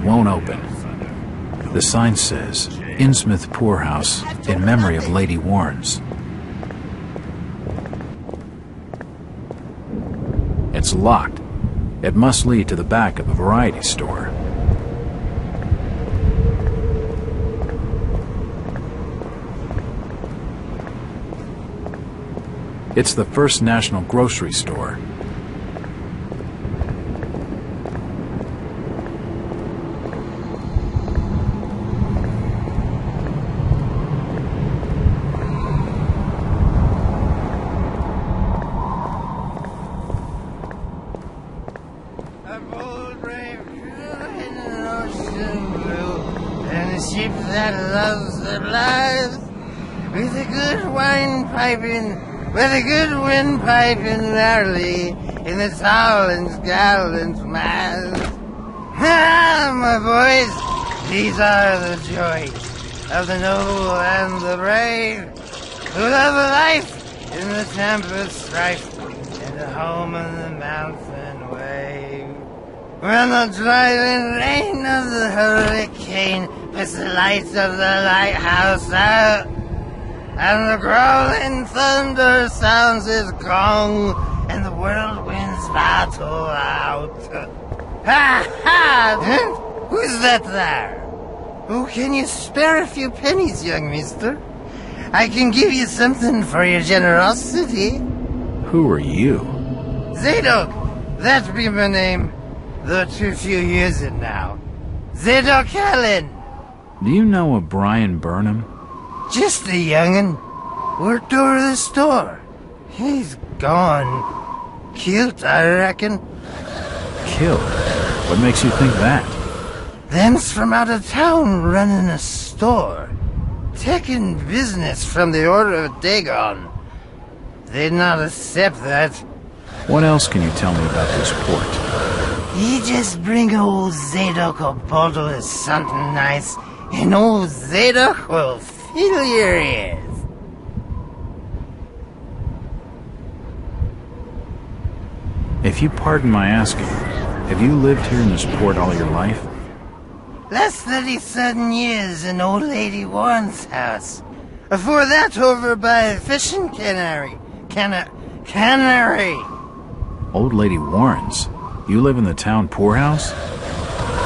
won't open. The sign says, Innsmouth Poorhouse, in memory of Lady Warrens. It's locked. It must lead to the back of a variety store. It's the First National grocery store. With a good windpipe in early, in the tall and gallant mast. Ah, my boys, these are the joys of the noble and the brave, who love life in the tempest strife, and the home of the mountain wave. When the driving rain of the hurricane puts the lights of the lighthouse out, and the growling thunder sounds its gong, and the whirlwinds battle out. Ha ha! Who's that there? Oh, can you spare a few pennies, young mister? I can give you something for your generosity. Who are you? Zadok, that be my name, though too few use it now. Zadok Allen. Do you know a Brian Burnham? Just a young'un. Worked over the store. He's gone. Killed, I reckon. Killed? What makes you think that? Them's from out of town running a store. Taking business from the Order of Dagon. They'd not accept that. What else can you tell me about this port? You just bring old Zadok a bottle of something nice, and old Zadok will fill your ears. If you pardon my asking, have you lived here in this port all your life? Last 37 years in old Lady Warren's house. Before that, over by fishing cannery. Cannery. Old Lady Warren's? You live in the town poorhouse?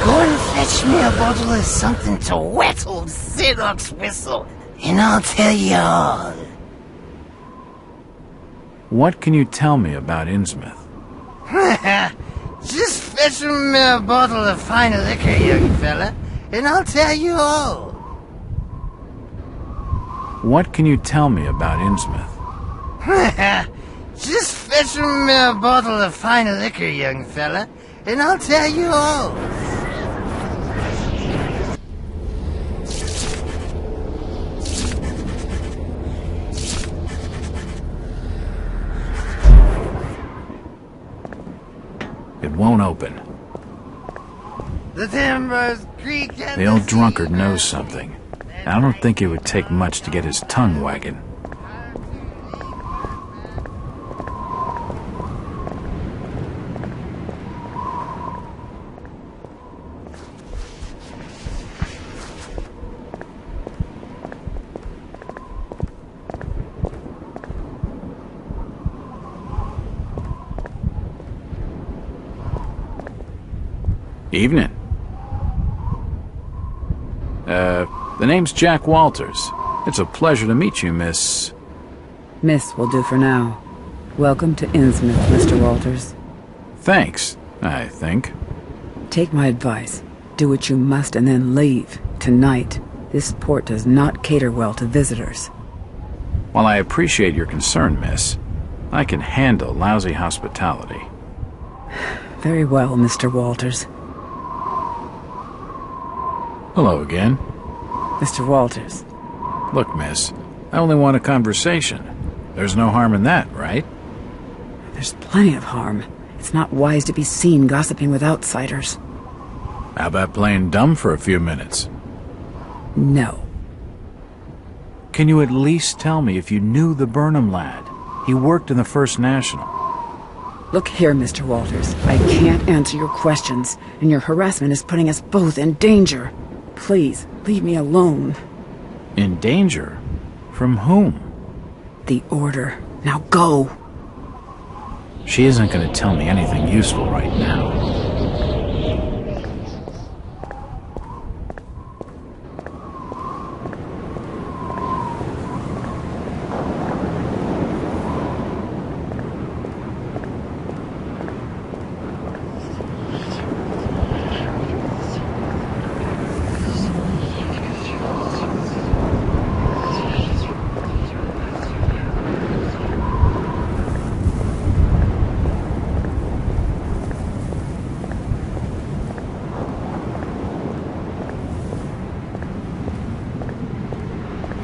Go and fetch me a bottle of something to wet old Zadok's whistle, and I'll tell you all. What can you tell me about Innsmouth? Just fetch me a bottle of fine liquor, young fella, and I'll tell you all. What can you tell me about Innsmouth? Just fetch me a bottle of fine liquor, young fella, and I'll tell you all. It won't open. The timbers creak and The old drunkard knows something. I don't think it would take much to get his tongue wagging. Evening. The name's Jack Walters. It's a pleasure to meet you, Miss... Miss will do for now. Welcome to Innsmouth, Mr. Walters. Thanks, I think. Take my advice. Do what you must and then leave. Tonight. This port does not cater well to visitors. While I appreciate your concern, miss, I can handle lousy hospitality. Very well, Mr. Walters. Hello again. Mr. Walters. Look, miss, I only want a conversation. There's no harm in that, right? There's plenty of harm. It's not wise to be seen gossiping with outsiders. How about playing dumb for a few minutes? No. Can you at least tell me if you knew the Burnham lad? He worked in the First National. Look here, Mr. Walters. I can't answer your questions, and your harassment is putting us both in danger. Please, leave me alone. In danger? From whom? The Order. Now go! She isn't going to tell me anything useful right now.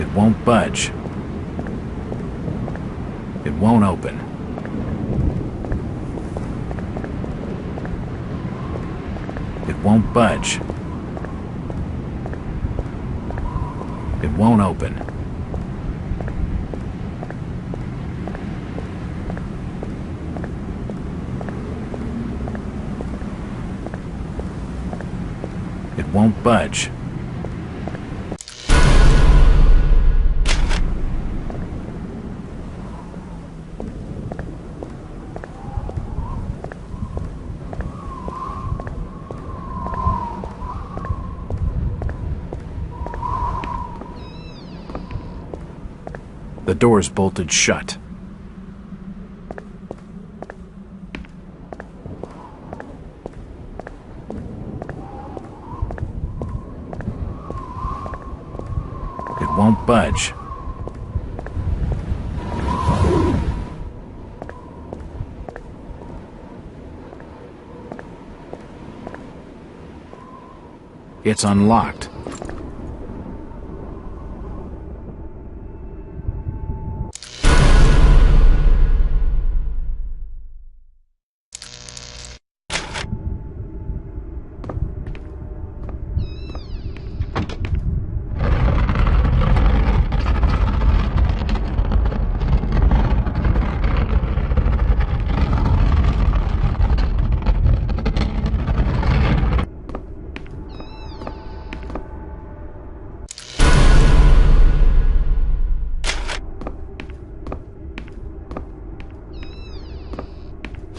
It won't budge. It won't open. It won't budge. It won't open. It won't budge. The door's bolted shut. It won't budge. It's unlocked.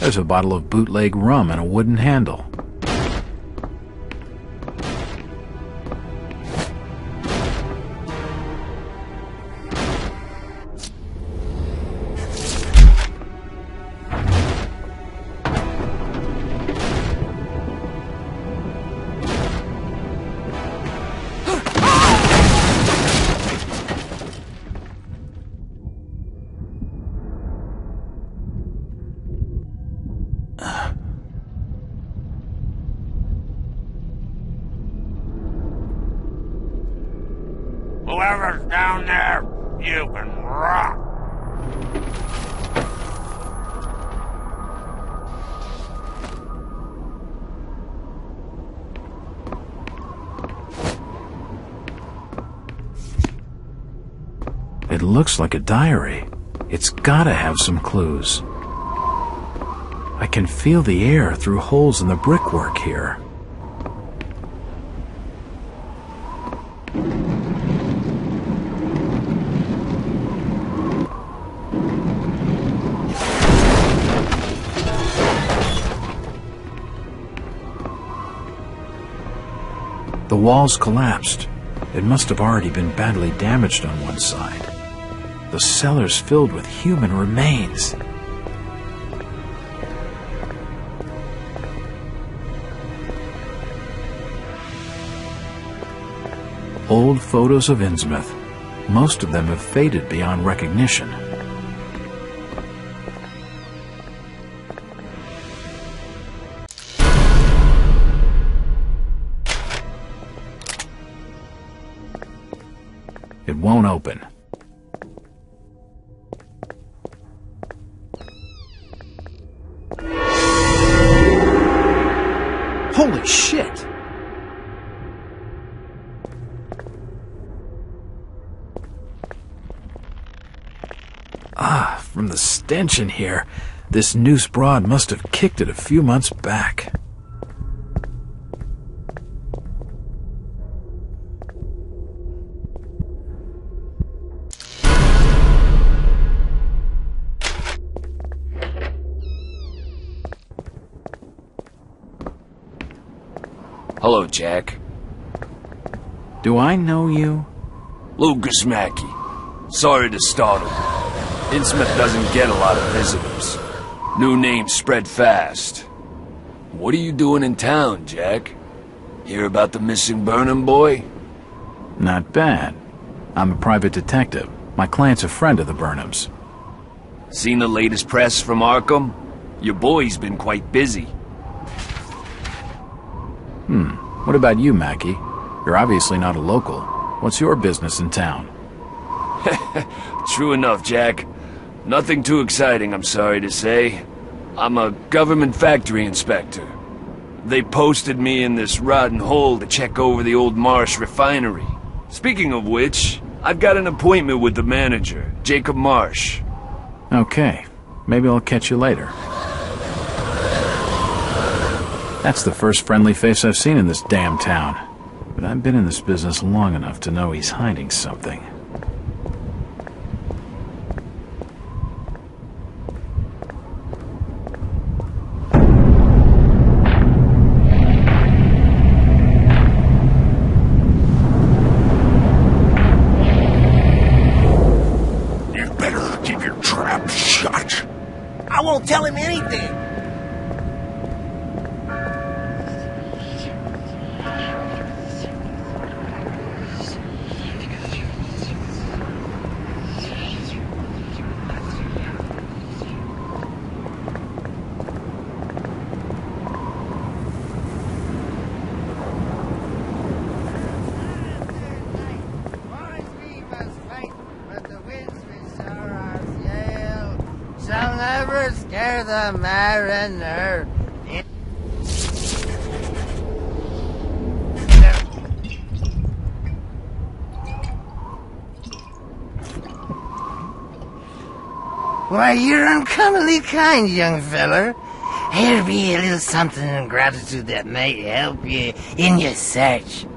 There's a bottle of bootleg rum and a wooden handle. Whoever's down there, you can rock. It looks like a diary. It's gotta have some clues. I can feel the air through holes in the brickwork here. The walls collapsed. It must have already been badly damaged on one side. The cellar's filled with human remains. Old photos of Innsmouth. Most of them have faded beyond recognition. It won't open. Holy shit! From the stench in here, This noose broad must have kicked it a few months back. Hello, Jack. Do I know you? Lucas Mackey. Sorry to startle. Innsmouth doesn't get a lot of visitors. New names spread fast. What are you doing in town, Jack? Hear about the missing Burnham boy? Not bad. I'm a private detective. My client's a friend of the Burnhams. Seen the latest press from Arkham? Your boy's been quite busy. What about you, Mackie? You're obviously not a local. What's your business in town? True enough, Jack. Nothing too exciting, I'm sorry to say. I'm a government factory inspector. They posted me in this rotten hole to check over the old Marsh refinery. Speaking of which, I've got an appointment with the manager, Jacob Marsh. Okay. Maybe I'll catch you later. That's the first friendly face I've seen in this damn town. But I've been in this business long enough to know he's hiding something. You better keep your trap shut. I won't tell him anything. Shall never scare the mariner. Why, you're uncommonly kind, young feller. Here'll be a little something in gratitude that might help you in your search.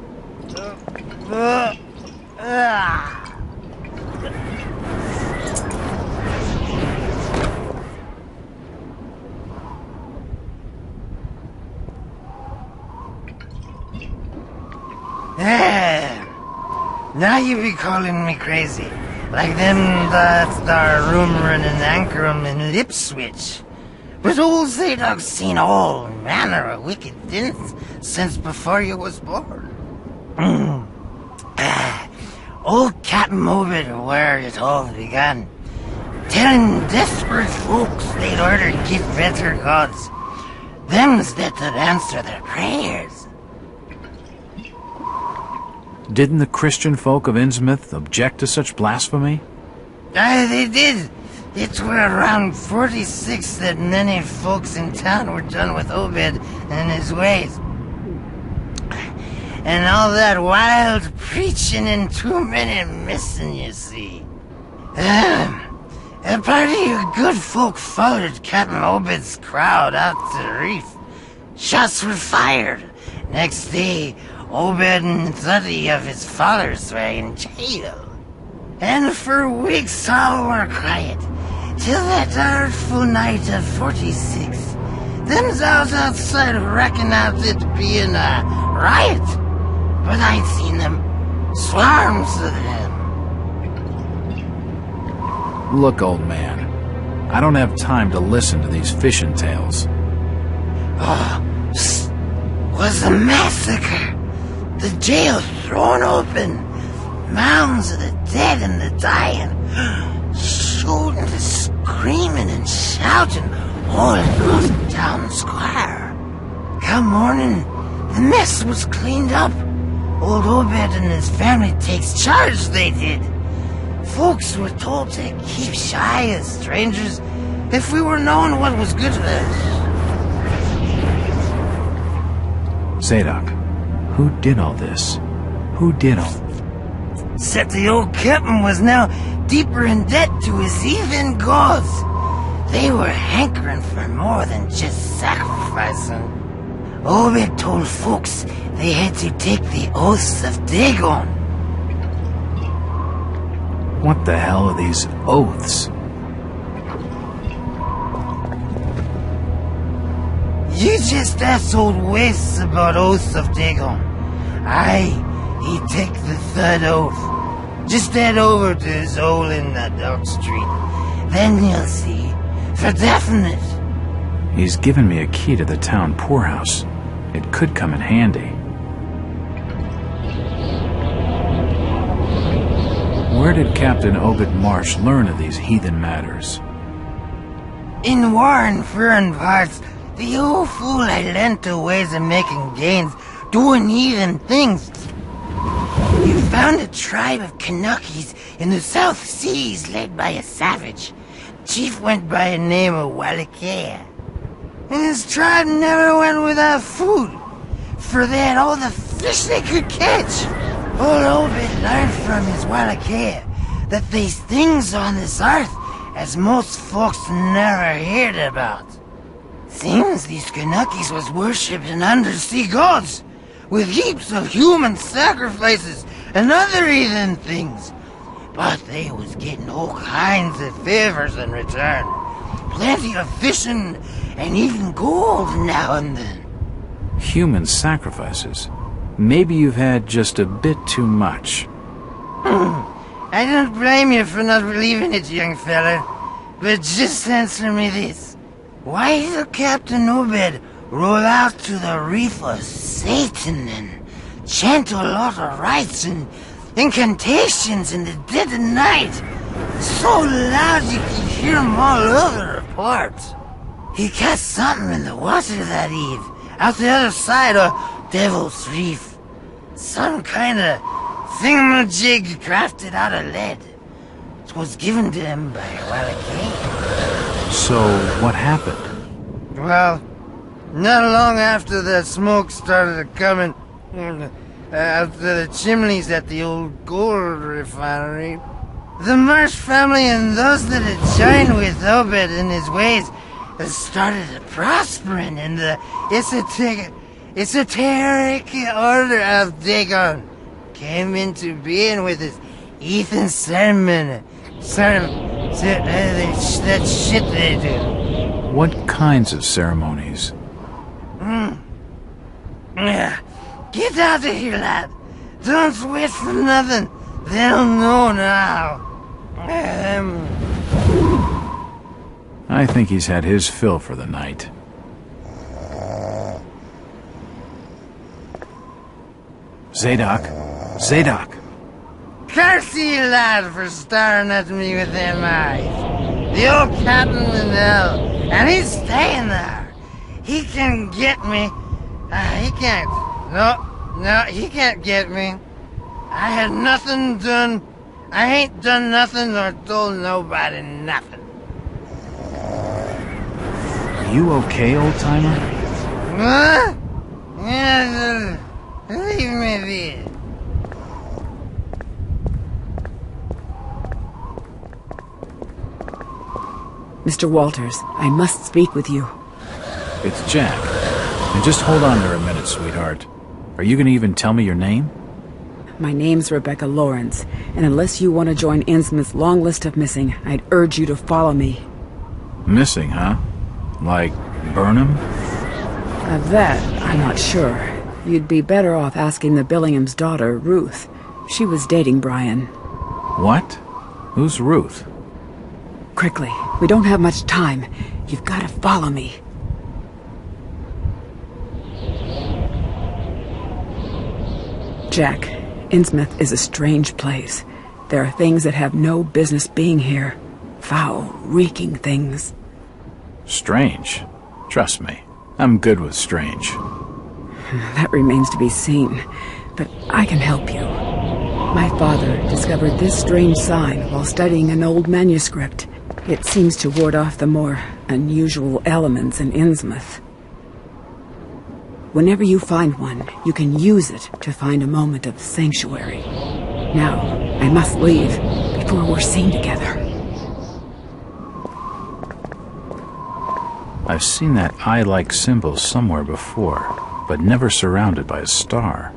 Now you be calling me crazy. Like them that's are rumoring in Ankrum and Ipswich. But old Zadok's seen all manner of wicked things since before you was born. Old Captain Obed where it all began. Telling desperate folks they'd order get better gods. Them's that could answer their prayers. Didn't the Christian folk of Innsmouth object to such blasphemy? Aye, they did. It were around 46 that many folks in town were done with Obed and his ways. And all that wild preaching and too many missing, you see. A party of good folk followed Captain Obed's crowd out to the reef. Shots were fired. Next day, Obed and 30 of his followers were in jail. And for weeks all were quiet, till that artful night of 46. Them's out outside reckoned out it being a riot. But I'd seen them, swarms of them. Look, old man, I don't have time to listen to these fishing tales. Was a massacre. The jail thrown open. Mounds of the dead and the dying. Shooting and screaming and shouting all across the town square. Come morning, the mess was cleaned up. Old Obed and his family takes charge, they did. Folks were told to keep shy as strangers if we were knowing what was good for us. Zadok, who did all this? Who did all? Said the old captain was now deeper in debt to his heathen gods. They were hankering for more than just sacrificing. Obed told folks they had to take the oaths of Dagon. What the hell are these oaths? You just asked old Wes about oaths of Dagon. Aye, he take the third oath. Just head over to his hole in that dark street. Then you'll see. For definite. He's given me a key to the town poorhouse. It could come in handy. Where did Captain Obed Marsh learn of these heathen matters? In war and foreign parts, the old fool had learned the ways of making gains, doing heathen things. He found a tribe of Kanakis in the South Seas led by a savage. Chief went by a name of Wallachia. And his tribe never went without food, for they had all the fish they could catch. Old Obed learned from his Wallachia that there's things on this earth as most folks never heard about. Seems these Kanakis was worshipping undersea gods, with heaps of human sacrifices and other heathen things. But they was getting all kinds of favors in return. Plenty of fishing and even gold now and then. Human sacrifices? Maybe you've had just a bit too much. I don't blame you for not believing it, young fella. But just answer me this. Why did Captain Obed roll out to the reef of Satan and chant a lot of rites and incantations in the dead of night? So loud you could hear them all over the port. He cast something in the water that eve, out the other side of Devil's Reef. Some kind of thingamajig crafted out of lead. It was given to him by Wallachia. So, what happened? Well, not long after the smoke started coming out of the chimneys at the old gold refinery, the Marsh family and those that had joined with Obed in his ways started prospering in the esoteric order of Dagon. Came into being with his heathen sermon. That shit they do. What kinds of ceremonies? Yeah. Get out of here, lad. Don't wait for nothing. They'll know now. I think he's had his fill for the night. Zadok! Zadok! Curse you, lad, for staring at me with them eyes. The old captain in hell, and he's staying there. He can get me. He can't. No, he can't get me. I had nothing done. I ain't done nothing or told nobody nothing. Are you okay, old-timer? Huh? Yeah, leave me be. Mr. Walters, I must speak with you. It's Jack. And just hold on there a minute, sweetheart. Are you going to even tell me your name? My name's Rebecca Lawrence, and unless you want to join Innsmouth's long list of missing, I'd urge you to follow me. Missing, huh? Like Burnham? Of that, I'm not sure. You'd be better off asking the Billingham's daughter, Ruth. She was dating Brian. What? Who's Ruth? Quickly, we don't have much time. You've got to follow me. Jack, Innsmouth is a strange place. There are things that have no business being here. Foul, reeking things. Strange. Trust me, I'm good with strange. That remains to be seen, but I can help you. My father discovered this strange sign while studying an old manuscript. It seems to ward off the more unusual elements in Innsmouth. Whenever you find one, you can use it to find a moment of sanctuary. Now, I must leave before we're seen together. I've seen that eye-like symbol somewhere before, but never surrounded by a star.